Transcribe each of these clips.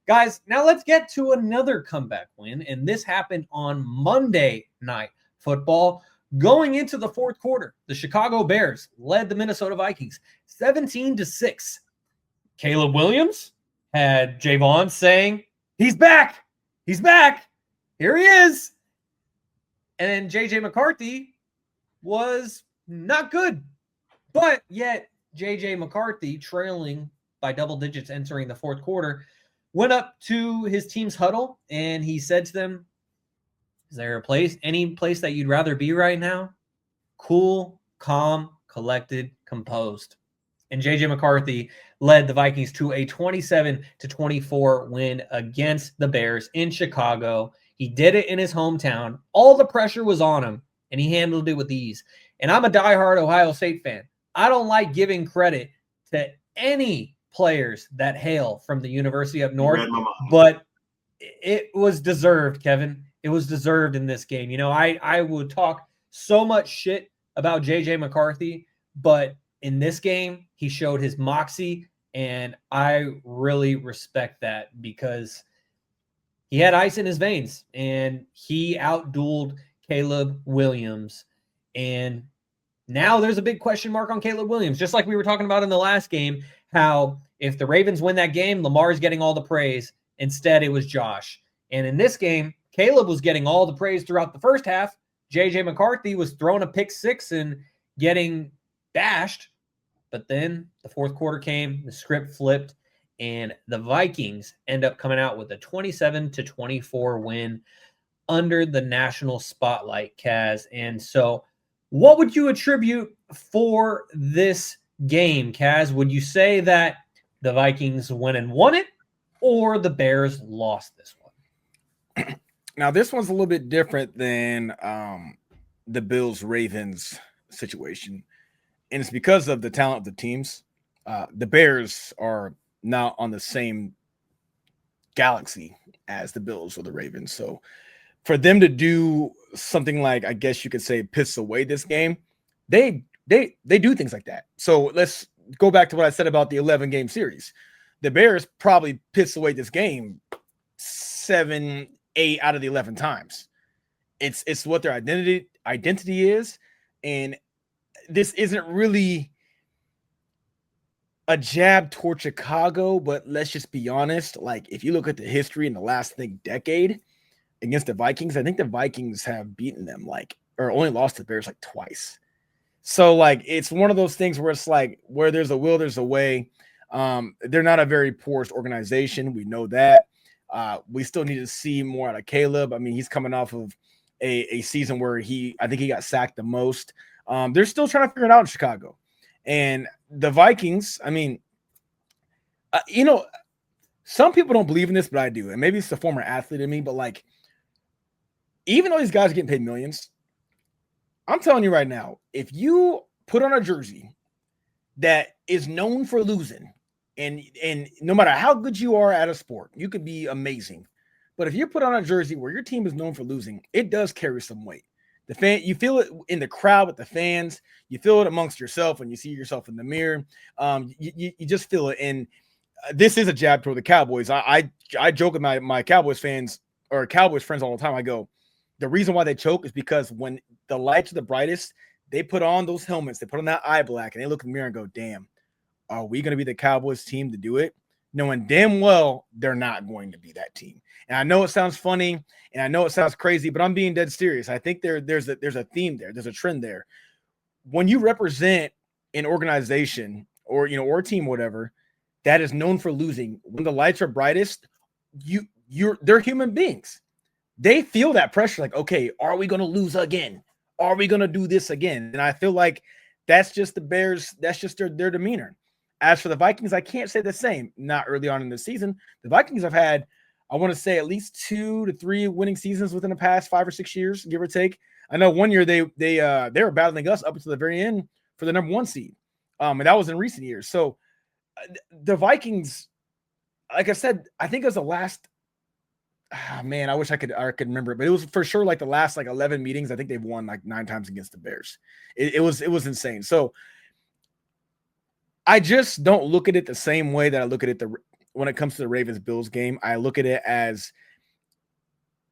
Guys, now let's get to another comeback win, and this happened on Monday Night Football. Going into the fourth quarter, the Chicago Bears led the Minnesota Vikings 17-6. Caleb Williams had Jaevon saying, "He's back. He's back. Here he is." And JJ McCarthy was not good. But yet, JJ McCarthy, trailing by double digits entering the fourth quarter, went up to his team's huddle and he said to them, "Is there any place that you'd rather be right now? Cool, calm, collected, composed." And JJ McCarthy led the Vikings to a 27-24 win against the Bears in Chicago. He did it in his hometown. All the pressure was on him, and he handled it with ease. And I'm a diehard Ohio State fan. I don't like giving credit to any players that hail from the University up north, but it was deserved, Kevin. It was deserved in this game. You know, I would talk so much shit about JJ McCarthy, but in this game, he showed his moxie, and I really respect that because he had ice in his veins, and he outdueled Caleb Williams. And now there's a big question mark on Caleb Williams, just like we were talking about in the last game, how if the Ravens win that game, Lamar's getting all the praise. Instead, it was Josh. And in this game, Caleb was getting all the praise throughout the first half. JJ McCarthy was throwing a pick six and getting bashed. But then the fourth quarter came, the script flipped, and the Vikings end up coming out with a 27-24 win under the national spotlight, Kaz. And so what would you attribute for this game, Kaz? Would you say that the Vikings went and won it, or the Bears lost this one? Now, this one's a little bit different than the Bills-Ravens situation. And it's because of the talent of the teams. The Bears are not on the same galaxy as the Bills or the Ravens. So for them to do something like, I guess you could say, piss away this game, they do things like that. So let's go back to what I said about the 11-game series. The Bears probably piss away this game 7, 8 out of the 11 times. It's what their identity is, and this isn't really a jab toward Chicago, but let's just be honest. Like, if you look at the history in the last, I think, decade against the Vikings, I think the Vikings have beaten them or only lost to the Bears twice. So, it's one of those things where it's where there's a will, there's a way. They're not a very porous organization. We know that. We still need to see more out of Caleb. I mean, he's coming off of a season where I think he got sacked the most. They're still trying to figure it out in Chicago. And the Vikings, I mean, some people don't believe in this, but I do. And maybe it's the former athlete in me, but even though these guys are getting paid millions, I'm telling you right now, if you put on a jersey that is known for losing, and no matter how good you are at a sport, you could be amazing. But if you put on a jersey where your team is known for losing, it does carry some weight. You feel it in the crowd with the fans. You feel it amongst yourself when you see yourself in the mirror. You just feel it. And this is a jab toward the Cowboys. I joke with my Cowboys fans or Cowboys friends all the time. I go, the reason why they choke is because when the lights are the brightest, they put on those helmets, they put on that eye black, and they look in the mirror and go, damn, are we going to be the Cowboys team to do it? Knowing damn well they're not going to be that team. And I know it sounds funny and I know it sounds crazy, but I'm being dead serious. I think there's a theme there. There's a trend there. When you represent an organization or a team, whatever, that is known for losing, when the lights are brightest, they're human beings. They feel that pressure, okay, are we going to lose again? Are we going to do this again? And I feel like that's just the Bears. That's just their demeanor. As for the Vikings, I can't say the same. Not early on in the season. The Vikings have had, I want to say, at least 2 to 3 winning seasons within the past 5 or 6 years, give or take. I know one year they were battling us up until the very end for the number 1 seed, and that was in recent years. So the Vikings, like I said, I think it was the last. Man, I wish I could remember it, but it was for sure the last 11 meetings. I think they've won 9 times against the Bears. It was insane. So I just don't look at it the same way that I look at it when it comes to the Ravens-Bills game. I look at it as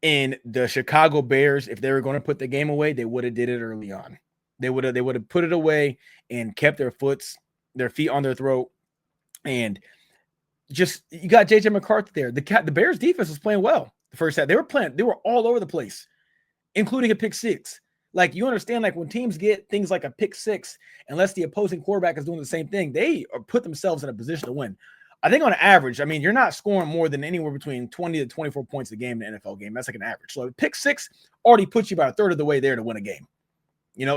in the Chicago Bears, if they were going to put the game away, they would have did it early on. They would have put it away and kept their feet on their throat. And just, you got JJ McCarthy there. The Bears defense was playing well the first half. They were all over the place, including a pick six. Like, you understand, like, when teams get things like a pick six, unless the opposing quarterback is doing the same thing, they put themselves in a position to win. I think on average, I mean, you're not scoring more than anywhere between 20 to 24 points a game in an NFL game. That's like an average. So a pick six already puts you about a third of the way there to win a game.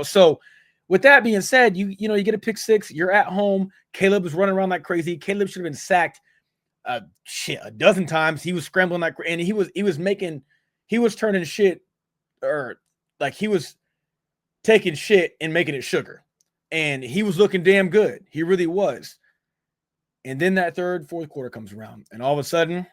So with that being said, you get a pick six, you're at home. Caleb was running around like crazy. Caleb should have been sacked a dozen times. He was scrambling like, and he was turning shit, or like he was taking shit and making it sugar. And he was looking damn good. He really was. And then that fourth quarter comes around, and all of a sudden,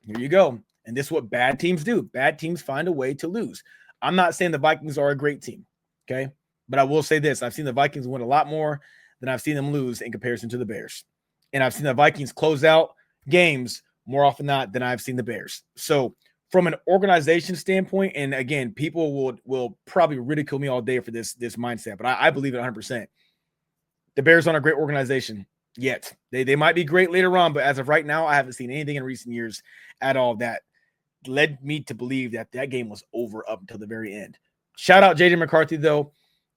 here you go. And this is what bad teams do. Bad teams find a way to lose. I'm not saying the Vikings are a great team, okay? But I will say this. I've seen the Vikings win a lot more than I've seen them lose in comparison to the Bears. And I've seen the Vikings close out games more often than I've seen the Bears. So from an organization standpoint, and again, people will probably ridicule me all day for this mindset, but I believe it 100%. The Bears aren't a great organization yet. They might be great later on, but as of right now, I haven't seen anything in recent years at all that led me to believe that game was over up until the very end. Shout out JJ McCarthy, though.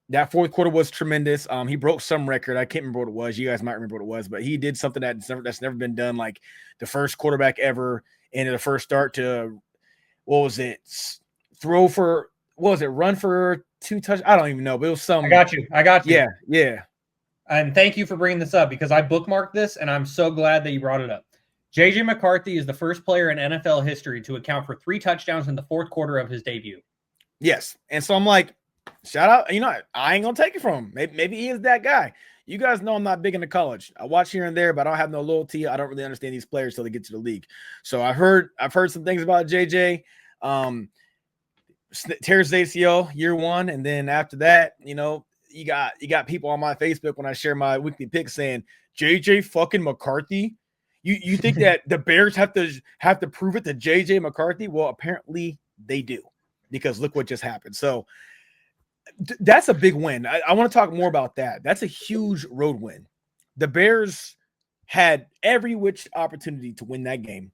That fourth quarter was tremendous. He broke some record. I can't remember what it was. You guys might remember what it was, but he did something that's never been done, like the first quarterback ever in the first start to, run for 2 touchdowns? I don't even know, but it was some. I got you. Yeah. And thank you for bringing this up, because I bookmarked this, and I'm so glad that you brought it up. JJ McCarthy is the first player in NFL history to account for 3 touchdowns in the fourth quarter of his debut. Yes. And so I'm like, shout out. I ain't going to take it from him. Maybe he is that guy. You guys know I'm not big into college. I watch here and there, but I don't have no loyalty. I don't really understand these players till they get to the league. So I've heard some things about JJ. Tears ACL year 1, and then after that, you got people on my Facebook when I share my weekly picks saying JJ fucking McCarthy. You think that the Bears have to prove it to JJ McCarthy? Well, apparently they do, because look what just happened. So that's a big win. I want to talk more about that. That's a huge road win. The Bears had every which opportunity to win that game,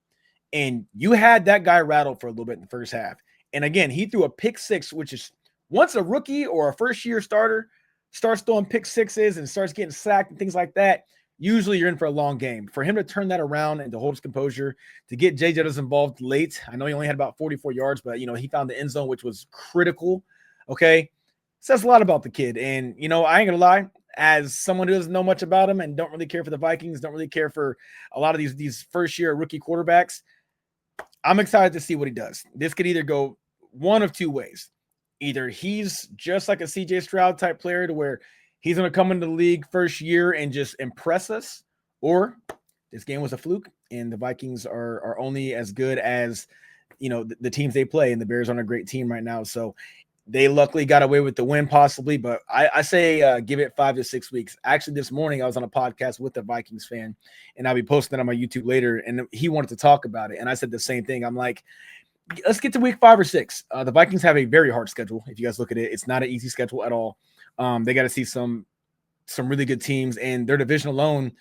and you had that guy rattled for a little bit in the first half. And again, he threw a pick six, which is, once a rookie or a first-year starter starts throwing pick sixes and starts getting sacked and things like that, usually you're in for a long game. For him to turn that around and to hold his composure, to get Jay Jettas involved late. I know he only had about 44 yards, but, he found the end zone, which was critical. Okay. Says a lot about the kid. And, I ain't gonna lie, as someone who doesn't know much about him and don't really care for the Vikings, don't really care for a lot of these first-year rookie quarterbacks, I'm excited to see what he does. This could either go one of two ways. Either he's just like a CJ Stroud type player to where he's going to come into the league first year and just impress us, or this game was a fluke and the Vikings are only as good as, the teams they play, and the Bears aren't a great team right now. So they luckily got away with the win possibly, but I say give it 5 to 6 weeks. Actually, this morning I was on a podcast with a Vikings fan, and I'll be posting that on my YouTube later, and he wanted to talk about it. And I said the same thing. I'm like, let's get to week 5 or 6. The Vikings have a very hard schedule. If you guys look at it, it's not an easy schedule at all. They got to see some really good teams, and their division alone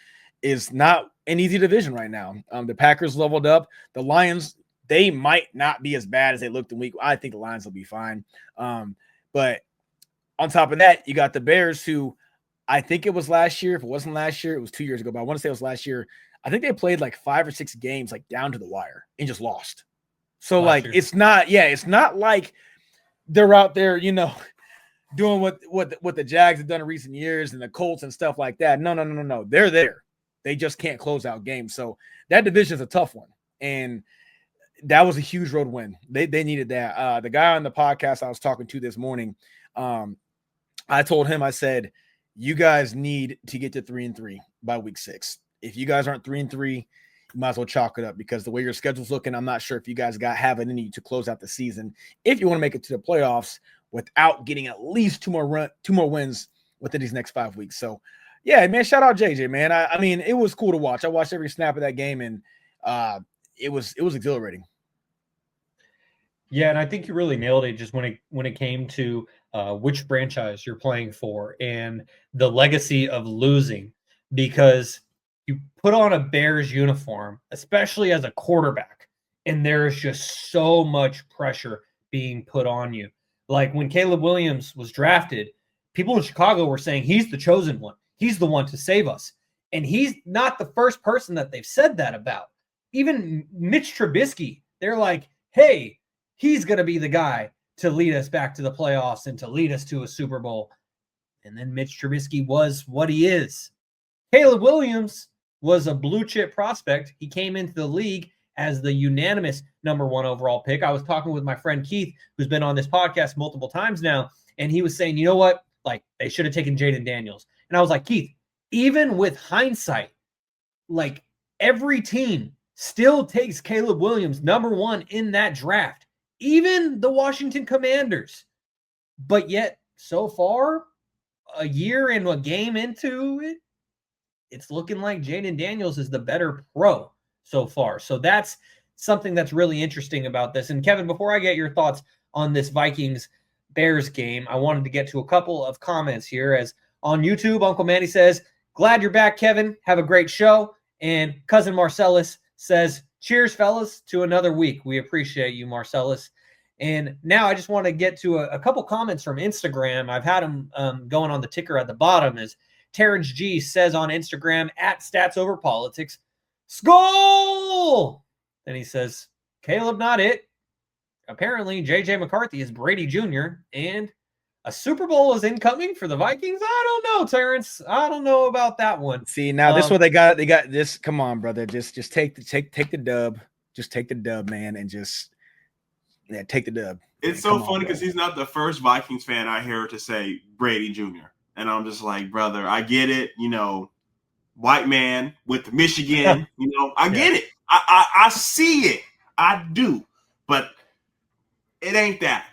is not an easy division right now. The Packers leveled up. The Lions, they might not be as bad as they looked in week. I think the Lions will be fine. But on top of that, you got the Bears, who I think it was last year. If it wasn't last year, it was 2 years ago, but I want to say it was last year. I think they played like 5 or 6 games like down to the wire and just lost. So last year. It's not like they're out there, doing what the Jags have done in recent years and the Colts and stuff like that. No. They're there. They just can't close out games. So that division is a tough one. And that was a huge road win. They needed that. The guy on the podcast I was talking to this morning, I told him, I said, you guys need to get to 3-3 by week 6. If you guys aren't 3-3, you might as well chalk it up, because the way your schedule's looking, I'm not sure if you guys have it in you to close out the season if you want to make it to the playoffs without getting at least 2 more wins within these next 5 weeks. So, yeah, man, shout out JJ, man. I mean, it was cool to watch. I watched every snap of that game, and It was exhilarating. Yeah, and I think you really nailed it just when it came to which franchise you're playing for and the legacy of losing, because you put on a Bears uniform, especially as a quarterback, and there is just so much pressure being put on you. Like when Caleb Williams was drafted, people in Chicago were saying he's the chosen one. He's the one to save us. And he's not the first person that they've said that about. Even Mitch Trubisky, they're like, hey, he's going to be the guy to lead us back to the playoffs and to lead us to a Super Bowl. And then Mitch Trubisky was what he is. Caleb Williams was a blue chip prospect. He came into the league as the unanimous number 1 overall pick. I was talking with my friend Keith, who's been on this podcast multiple times now, and he was saying, you know what? Like, they should have taken Jaden Daniels. And I was like, Keith, even with hindsight, like, every team still takes Caleb Williams number 1 in that draft. Even the Washington Commanders. But yet, so far, a year and a game into it, it's looking like Jaden Daniels is the better pro so far. So that's something that's really interesting about this. And Kevin, before I get your thoughts on this Vikings-Bears game, I wanted to get to a couple of comments here. As on YouTube, Uncle Manny says, glad you're back, Kevin. Have a great show. And Cousin Marcellus says, cheers, fellas, to another week. We appreciate you, Marcellus. And now I just want to get to a couple comments from Instagram. I've had them going on the ticker at the bottom. As Terrence G says on Instagram, at Stats Over Politics, Skull! Then he says, Caleb not it. Apparently, J.J. McCarthy is Brady Jr., and a Super Bowl is incoming for the Vikings? I don't know, Terrence. I don't know about that one. See, now this is what they got. They got this. Come on, brother. Just take the dub. Just take the dub, man, and just take the dub. It's so funny because he's not the first Vikings fan I hear to say Brady Jr. And I'm just like, brother, I get it. You know, white man with Michigan. You know, I get it. I see it. I do. But it ain't that.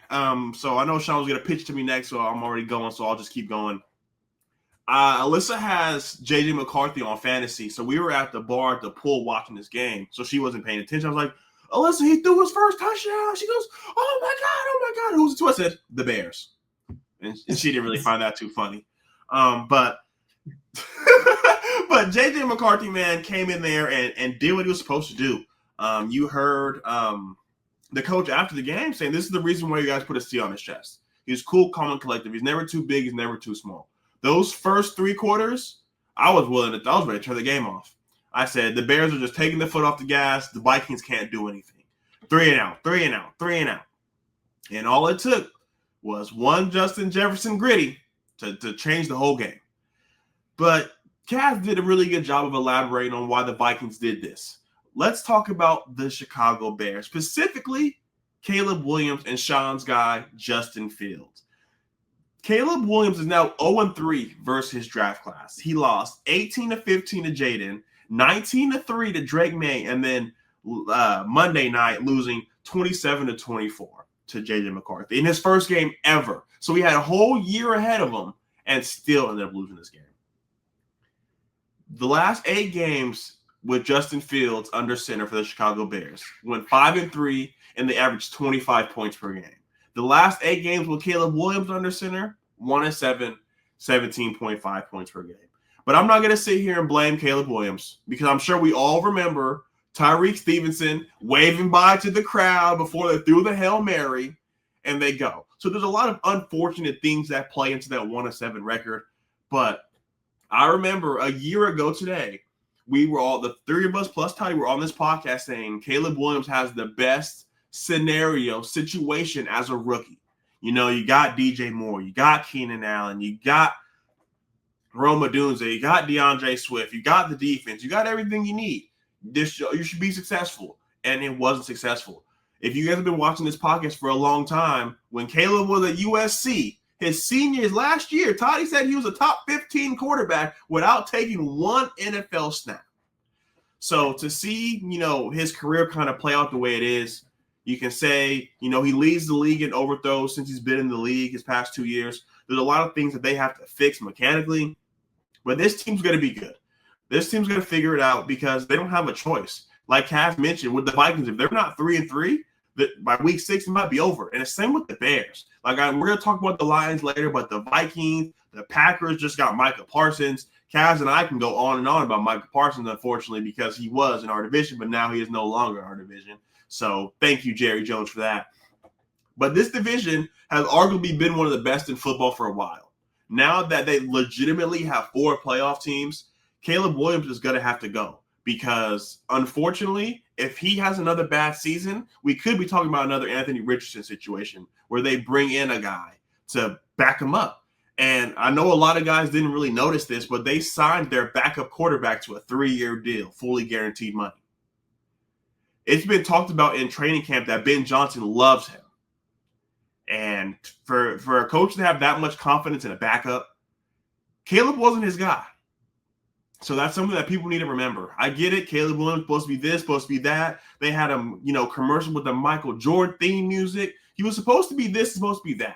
So I know Shaun was going to pitch to me next, so I'm already going, so I'll just keep going. Alyssa has J.J. McCarthy on fantasy, so we were at the bar at the pool watching this game, so she wasn't paying attention. I was like, Alyssa, he threw his first touchdown. She goes, oh, my God. Who's it to? I said, the Bears. And she didn't really find that too funny. But J.J. McCarthy, man, came in there and did what he was supposed to do. You heard the coach after the game saying, this is the reason why you guys put a C on his chest. He's cool, calm, and collective. He's never too big. He's never too small. Those first 3 quarters, I was ready to turn the game off. I said, the Bears are just taking the foot off the gas. The Vikings can't do anything. 3 and out. And all it took was one Justin Jefferson gritty to change the whole game. But Cass did a really good job of elaborating on why the Vikings did this. Let's talk about the Chicago Bears, specifically Caleb Williams and Shaun's guy, Justin Fields. Caleb Williams is now 0-3 versus his draft class. He lost 18-15 to Jaden, 19-3 to Drake May, and then Monday night losing 27-24 to J.J. McCarthy in his first game ever. So he had a whole year ahead of him and still ended up losing this game. The last 8 games with Justin Fields under center for the Chicago Bears went 5-3, and they averaged 25 points per game. The last 8 games with Caleb Williams under center, 1-7, 17.5 points per game. But I'm not going to sit here and blame Caleb Williams because I'm sure we all remember Tyreek Stevenson waving by to the crowd before they threw the Hail Mary, and they go. So there's a lot of unfortunate things that play into that 1-7 record. But I remember a year ago today, we were all, the 3 of us plus Toddy, were on this podcast saying Caleb Williams has the best situation as a rookie. You know, you got DJ Moore, you got Keenan Allen, you got Rome Odunze, you got DeAndre Swift, you got the defense, you got everything you need. You should be successful, and it wasn't successful. If you guys have been watching this podcast for a long time, when Caleb was at USC, his seniors last year, Toddy said he was a top 15 quarterback without taking one NFL snap. So to see, you know, his career kind of play out the way it is, you can say, you know, he leads the league in overthrows since he's been in the league his past 2 years. There's a lot of things that they have to fix mechanically, but this team's going to be good. This team's going to figure it out because they don't have a choice. like Cass mentioned, with the Vikings, if they're not 3-3, by week 6 it might be over. And the same with the Bears. We're gonna talk about the Lions later, but the Vikings, the Packers just got Micah Parsons. Cass and I can go on and on about Micah Parsons, unfortunately, because he was in our division, but now he is no longer in our division. So thank you, Jerry Jones, for that. But this division has arguably been one of the best in football for a while. Now that they legitimately have 4 playoff teams, Caleb Williams is going to have to go because, unfortunately, if he has another bad season, we could be talking about another Anthony Richardson situation where they bring in a guy to back him up. And I know a lot of guys didn't really notice this, but they signed their backup quarterback to a 3-year deal, fully guaranteed money. It's been talked about in training camp that Ben Johnson loves him. And for a coach to have that much confidence in a backup, Caleb wasn't his guy. So that's something that people need to remember. I get it. Caleb Williams supposed to be this, supposed to be that. They had a commercial with the Michael Jordan theme music. He was supposed to be this, supposed to be that.